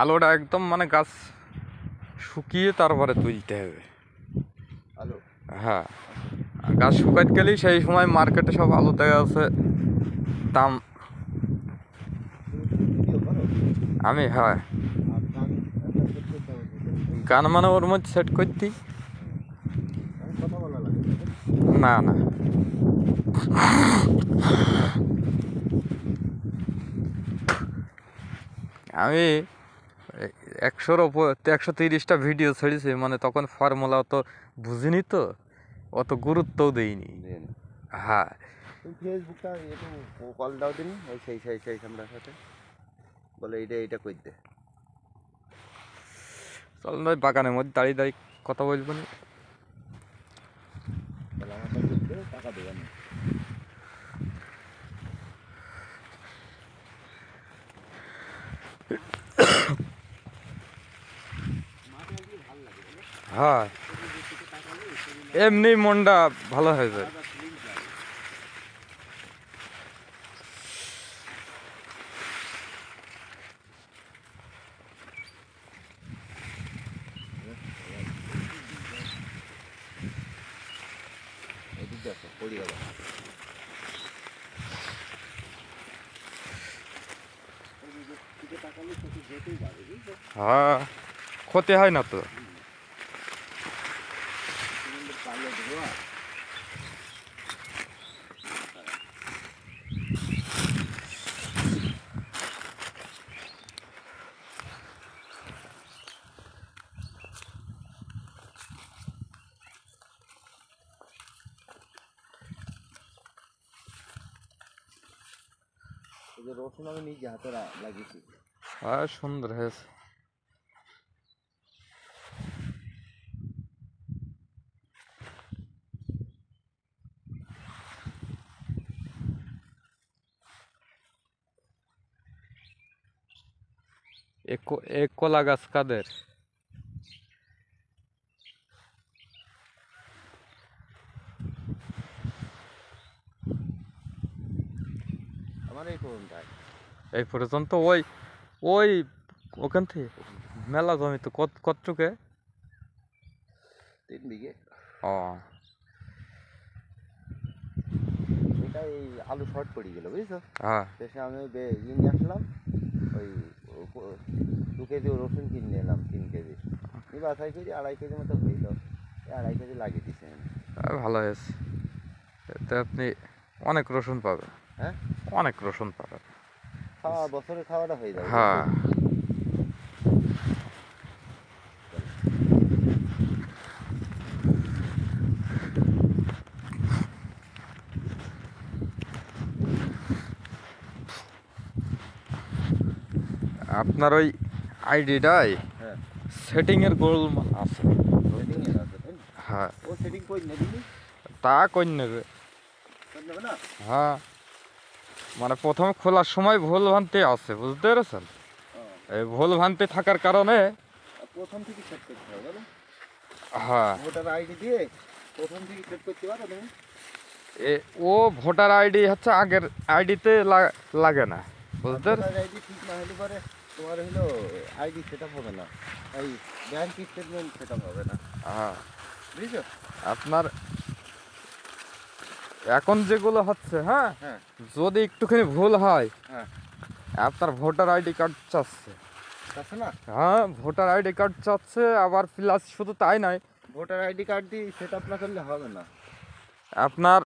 আলোটা একদম মানে গাছ শুকিয়ে তারপরে তুলতে হবে। আলো হ্যাঁ, গাছ শুকাইতে গেলেই সেই সময় মার্কেটে সব আলু দেখা আছে দাম। আমি হ্যাঁ গান মানে ওর মধ্যে সেট করতি কথা বলা লাগে না না আমি 100-র ওপর 130টা ভিডিও ছেড়েছি, মানে তখন ফর্মুলা অত বুঝিনি তো, অত গুরুত্বও দেইনি। হ্যাঁ ফেসবুকটা একটু কল দাও দিন ওই সেই সামনের সাথে বলে এইটা কই দে। চল না বাগানের মধ্যে দাঁড়িয়ে দাঁড়িয়ে কথা বলবো না। তাহলে আমার কাছে টাকা দেবেন। হ্যাঁ এমনি মনটা ভালো হয়ে যায়। হ্যাঁ ক্ষতি হয় না তো। রসুন আমি নিজে হাতে লাগিয়েছি। হ্যাঁ সুন্দর হয়েছে। এক কলা গাছ কাদের? আমার এই পর্যন্ত ওই ওই ওখান থেকে মেলা জমি তো কতটুকে? 3 বিঘে। ও এটা এই আলু শর্ট পড়ে গেল বুঝছো। হ্যাঁ শেষে আমি নিয়ে আসলাম ওই 2 কেজি রসুন কিনে এলাম 3 কেজি এই বাছাই করে 2.5 কেজি মতো হইল। 2.5 কেজি লাগিয়ে দিচ্ছি আমি। ভালো হয়েছে, এতে আপনি অনেক রসুন পাবেন। হ্যাঁ অনেক রসুন পাবেন, বছরের খাওয়াটা হয়ে যাবে। হ্যাঁ আপনার ওই আইডিটাই হ্যাঁ সেটিংয়ের গোলমাল আছে। সেটিং এর আছে তাই না? হ্যাঁ ও সেটিং কই না দিলি তা কই নেবে। নেবে না। হ্যাঁ মানে প্রথমে খোলার সময় ভুল ভ্রান্তি আছে, বুঝতে পেরেছেন? এই ভুল ভ্রান্তি থাকার কারণে প্রথম থেকে সেট করতে হবে বলো। হ্যাঁ ভোটার আইডি দিয়ে প্রথম থেকে সেট করতে পারো তুমি। ও ভোটার আইডি হচ্ছে আগের আইডিতে লাগে না, বুঝতে ভোটার আইডি ঠিক না হলে পরে তোমার হলো আইডি সেটআপ হবে না, এই ব্যাংক স্টেটমেন্ট সেটআপ হবে না। হ্যাঁ বুঝছো? আপনার এখন যেগুলো হচ্ছে, হ্যাঁ হ্যাঁ যদি একটুখানি ভুল হয় হ্যাঁ আপনার ভোটার আইডি কার্ড চাচ্ছে। আছে না? হ্যাঁ ভোটার আইডি কার্ড চাচ্ছে, আবার প্লাস শুধু তাই নয়, ভোটার আইডি কার্ড দিয়ে সেটআপ না করলে হবে না। আপনার